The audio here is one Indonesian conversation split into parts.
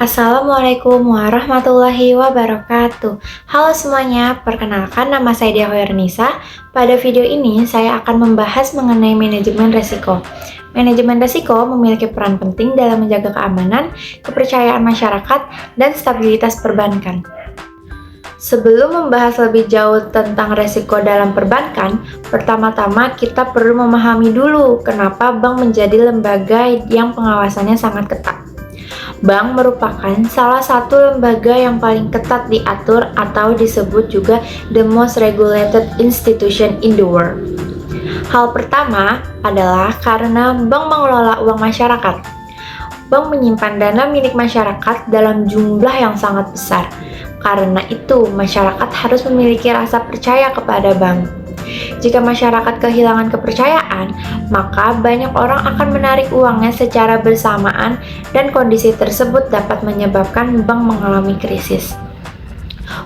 Assalamualaikum warahmatullahi wabarakatuh. Halo semuanya, perkenalkan nama saya Dia Hoernisa. Pada video ini saya akan membahas mengenai manajemen resiko. Manajemen resiko memiliki peran penting dalam menjaga keamanan, kepercayaan masyarakat, dan stabilitas perbankan. Sebelum membahas lebih jauh tentang resiko dalam perbankan, pertama-tama kita perlu memahami dulu kenapa bank menjadi lembaga yang pengawasannya sangat ketat. Bank merupakan salah satu lembaga yang paling ketat diatur atau disebut juga the most regulated institution in the world. Hal pertama adalah karena bank mengelola uang masyarakat. Bank menyimpan dana milik masyarakat dalam jumlah yang sangat besar. Karena itu, masyarakat harus memiliki rasa percaya kepada bank. Jika masyarakat kehilangan kepercayaan, maka banyak orang akan menarik uangnya secara bersamaan dan kondisi tersebut dapat menyebabkan bank mengalami krisis.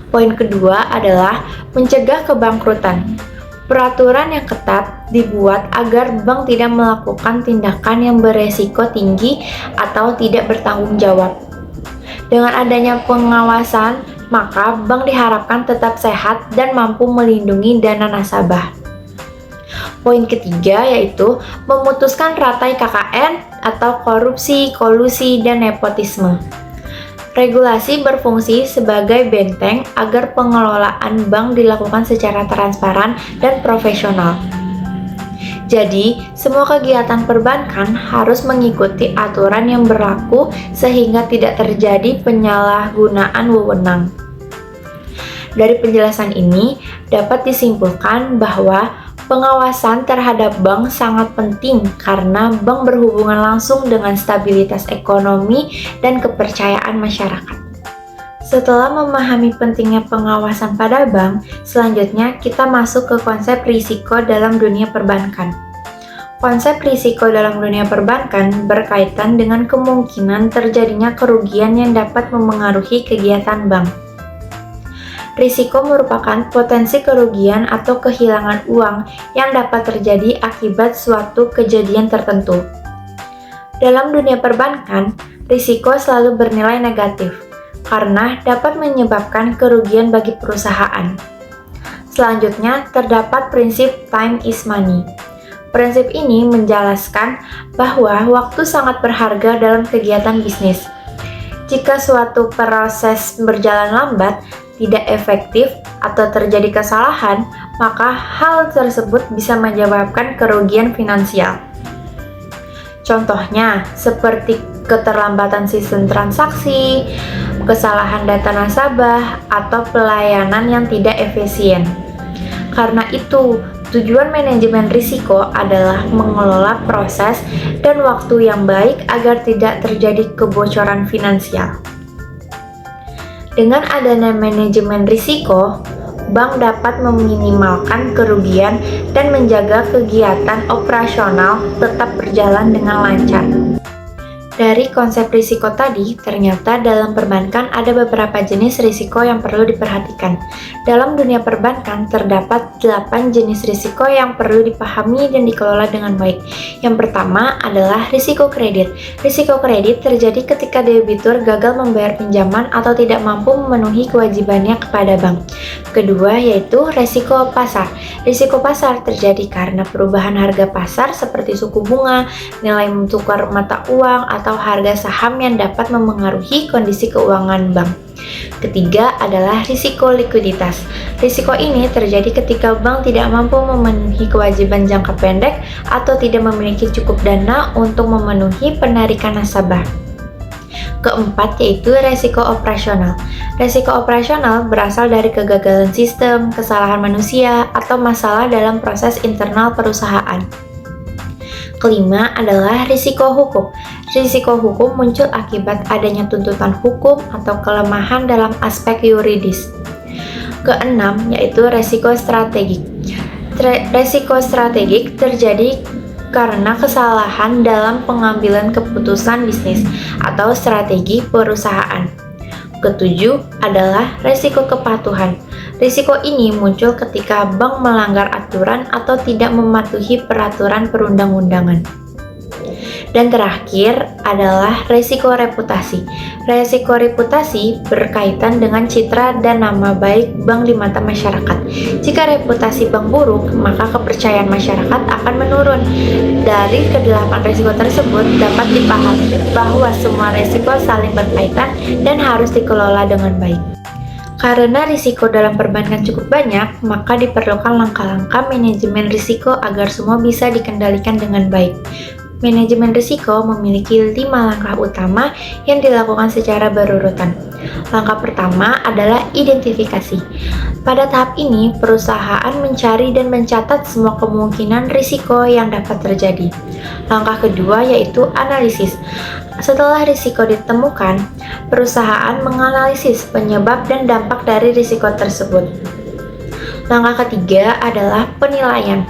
Poin kedua adalah mencegah kebangkrutan. Peraturan yang ketat dibuat agar bank tidak melakukan tindakan yang beresiko tinggi atau tidak bertanggung jawab. Dengan adanya pengawasan, maka bank diharapkan tetap sehat dan mampu melindungi dana nasabah. Poin ketiga yaitu memutuskan rantai KKN atau korupsi, kolusi, dan nepotisme. Regulasi berfungsi sebagai benteng agar pengelolaan bank dilakukan secara transparan dan profesional. Jadi, semua kegiatan perbankan harus mengikuti aturan yang berlaku sehingga tidak terjadi penyalahgunaan wewenang. Dari penjelasan ini, dapat disimpulkan bahwa pengawasan terhadap bank sangat penting karena bank berhubungan langsung dengan stabilitas ekonomi dan kepercayaan masyarakat. Setelah memahami pentingnya pengawasan pada bank, selanjutnya kita masuk ke konsep risiko dalam dunia perbankan. Konsep risiko dalam dunia perbankan berkaitan dengan kemungkinan terjadinya kerugian yang dapat memengaruhi kegiatan bank. Risiko merupakan potensi kerugian atau kehilangan uang yang dapat terjadi akibat suatu kejadian tertentu. Dalam dunia perbankan, risiko selalu bernilai negatif karena dapat menyebabkan kerugian bagi perusahaan. Selanjutnya, terdapat prinsip time is money. Prinsip ini menjelaskan bahwa waktu sangat berharga dalam kegiatan bisnis. Jika suatu proses berjalan lambat, tidak efektif, atau terjadi kesalahan, maka hal tersebut bisa menyebabkan kerugian finansial. Contohnya, seperti keterlambatan sistem transaksi, kesalahan data nasabah, atau pelayanan yang tidak efisien. Karena itu, tujuan manajemen risiko adalah mengelola proses dan waktu yang baik agar tidak terjadi kebocoran finansial. Dengan adanya manajemen risiko, bank dapat meminimalkan kerugian dan menjaga kegiatan operasional tetap berjalan dengan lancar. Dari konsep risiko tadi, ternyata dalam perbankan ada beberapa jenis risiko yang perlu diperhatikan. Dalam dunia perbankan, terdapat 8 jenis risiko yang perlu dipahami dan dikelola dengan baik. Yang pertama adalah risiko kredit. Risiko kredit terjadi ketika debitur gagal membayar pinjaman atau tidak mampu memenuhi kewajibannya kepada bank. Kedua yaitu risiko pasar. Risiko pasar terjadi karena perubahan harga pasar seperti suku bunga, nilai tukar mata uang, atau harga saham yang dapat memengaruhi kondisi keuangan bank. Ketiga adalah risiko likuiditas. Risiko ini terjadi ketika bank tidak mampu memenuhi kewajiban jangka pendek atau tidak memiliki cukup dana untuk memenuhi penarikan nasabah. Keempat yaitu risiko operasional. Risiko operasional berasal dari kegagalan sistem, kesalahan manusia, atau masalah dalam proses internal perusahaan. Kelima adalah risiko hukum. Risiko hukum muncul akibat adanya tuntutan hukum atau kelemahan dalam aspek yuridis. Keenam yaitu risiko strategik. Risiko strategik terjadi karena kesalahan dalam pengambilan keputusan bisnis atau strategi perusahaan. Ketujuh adalah risiko kepatuhan. Risiko ini muncul ketika bank melanggar aturan atau tidak mematuhi peraturan perundang-undangan. Dan terakhir adalah resiko reputasi. Resiko reputasi berkaitan dengan citra dan nama baik bank di mata masyarakat. Jika reputasi bank buruk, maka kepercayaan masyarakat akan menurun. Dari kedelapan resiko tersebut dapat dipahami bahwa semua resiko saling berkaitan dan harus dikelola dengan baik. Karena risiko dalam perbankan cukup banyak, maka diperlukan langkah-langkah manajemen risiko agar semua bisa dikendalikan dengan baik. Manajemen risiko memiliki 5 langkah utama yang dilakukan secara berurutan. Langkah pertama adalah identifikasi. Pada tahap ini, perusahaan mencari dan mencatat semua kemungkinan risiko yang dapat terjadi. Langkah kedua yaitu analisis. Setelah risiko ditemukan, perusahaan menganalisis penyebab dan dampak dari risiko tersebut. Langkah ketiga adalah penilaian.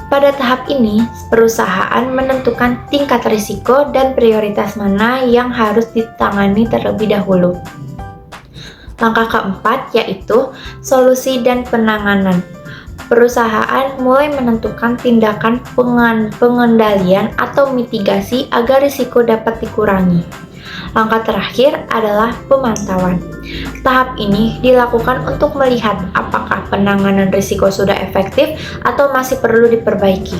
Pada tahap ini, perusahaan menentukan tingkat risiko dan prioritas mana yang harus ditangani terlebih dahulu. Langkah keempat yaitu solusi dan penanganan. Perusahaan mulai menentukan tindakan pengendalian atau mitigasi agar risiko dapat dikurangi. Langkah terakhir adalah pemantauan. Tahap ini dilakukan untuk melihat apakah penanganan risiko sudah efektif atau masih perlu diperbaiki.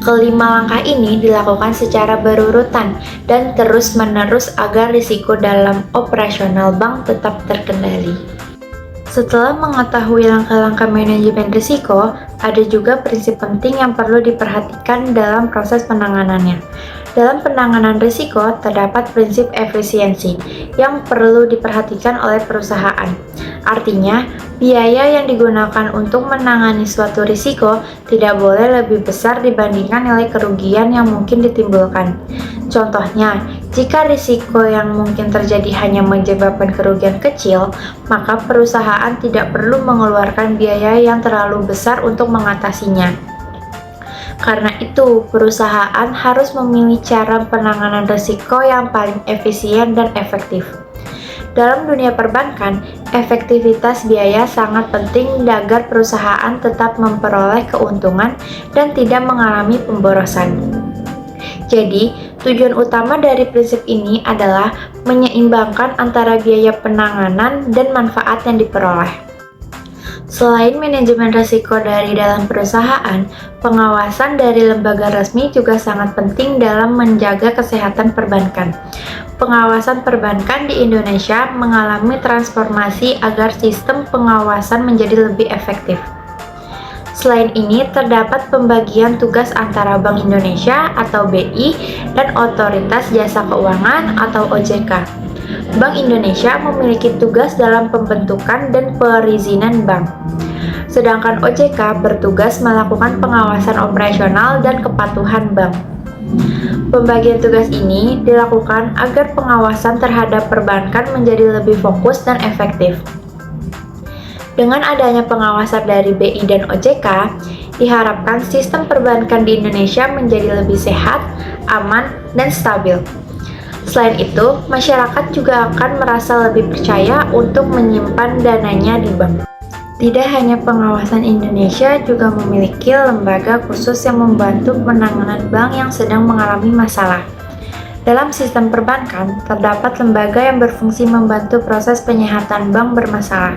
Kelima langkah ini dilakukan secara berurutan dan terus-menerus agar risiko dalam operasional bank tetap terkendali. Setelah mengetahui langkah-langkah manajemen risiko, ada juga prinsip penting yang perlu diperhatikan dalam proses penanganannya. Dalam penanganan risiko, terdapat prinsip efisiensi yang perlu diperhatikan oleh perusahaan. Artinya, biaya yang digunakan untuk menangani suatu risiko tidak boleh lebih besar dibandingkan nilai kerugian yang mungkin ditimbulkan. Contohnya, jika risiko yang mungkin terjadi hanya menyebabkan kerugian kecil, maka perusahaan tidak perlu mengeluarkan biaya yang terlalu besar untuk mengatasinya. Karena itu, perusahaan harus memilih cara penanganan risiko yang paling efisien dan efektif. Dalam dunia perbankan, efektivitas biaya sangat penting agar perusahaan tetap memperoleh keuntungan dan tidak mengalami pemborosan. Jadi, tujuan utama dari prinsip ini adalah menyeimbangkan antara biaya penanganan dan manfaat yang diperoleh. Selain manajemen risiko dari dalam perusahaan, pengawasan dari lembaga resmi juga sangat penting dalam menjaga kesehatan perbankan. Pengawasan perbankan di Indonesia mengalami transformasi agar sistem pengawasan menjadi lebih efektif. Selain ini, terdapat pembagian tugas antara Bank Indonesia atau BI dan Otoritas Jasa Keuangan atau OJK. Bank Indonesia memiliki tugas dalam pembentukan dan perizinan bank. Sedangkan OJK bertugas melakukan pengawasan operasional dan kepatuhan bank. Pembagian tugas ini dilakukan agar pengawasan terhadap perbankan menjadi lebih fokus dan efektif. Dengan adanya pengawasan dari BI dan OJK, diharapkan sistem perbankan di Indonesia menjadi lebih sehat, aman, dan stabil. Selain itu, masyarakat juga akan merasa lebih percaya untuk menyimpan dananya di bank. Tidak hanya pengawasan Indonesia juga memiliki lembaga khusus yang membantu penanganan bank yang sedang mengalami masalah. Dalam sistem perbankan, terdapat lembaga yang berfungsi membantu proses penyehatan bank bermasalah.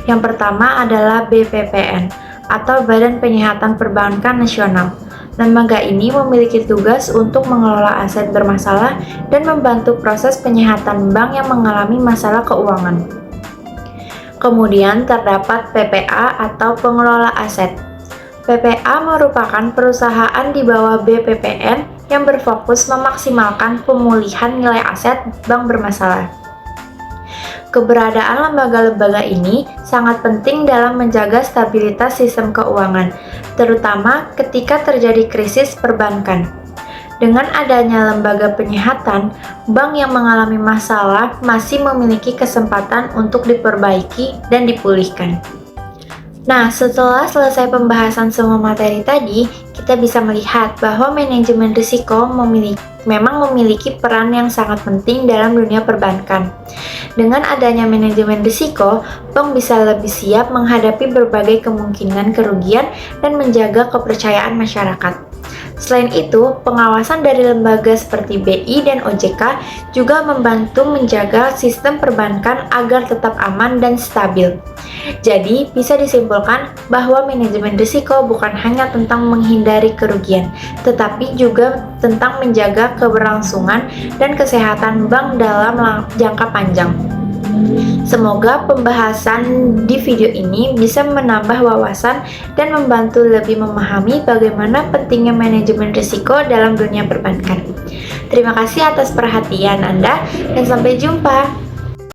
Yang pertama adalah BPPN, atau Badan Penyihatan Perbankan Nasional. Lembaga ini memiliki tugas untuk mengelola aset bermasalah dan membantu proses penyihatan bank yang mengalami masalah keuangan. Kemudian terdapat PPA atau pengelola aset. PPA merupakan perusahaan di bawah BPPN yang berfokus memaksimalkan pemulihan nilai aset bank bermasalah. Keberadaan lembaga-lembaga ini sangat penting dalam menjaga stabilitas sistem keuangan, terutama ketika terjadi krisis perbankan. Dengan adanya lembaga penyihatan, bank yang mengalami masalah masih memiliki kesempatan untuk diperbaiki dan dipulihkan. Nah, setelah selesai pembahasan semua materi tadi, kita bisa melihat bahwa manajemen risiko memang memiliki peran yang sangat penting dalam dunia perbankan. Dengan adanya manajemen risiko, bank bisa lebih siap menghadapi berbagai kemungkinan kerugian dan menjaga kepercayaan masyarakat. Selain itu, pengawasan dari lembaga seperti BI dan OJK juga membantu menjaga sistem perbankan agar tetap aman dan stabil. Jadi, bisa disimpulkan bahwa manajemen risiko bukan hanya tentang menghindari kerugian, tetapi juga tentang menjaga keberlangsungan dan kesehatan bank dalam jangka panjang. Semoga pembahasan di video ini bisa menambah wawasan dan membantu lebih memahami bagaimana pentingnya manajemen risiko dalam dunia perbankan. Terima kasih atas perhatian Anda dan sampai jumpa.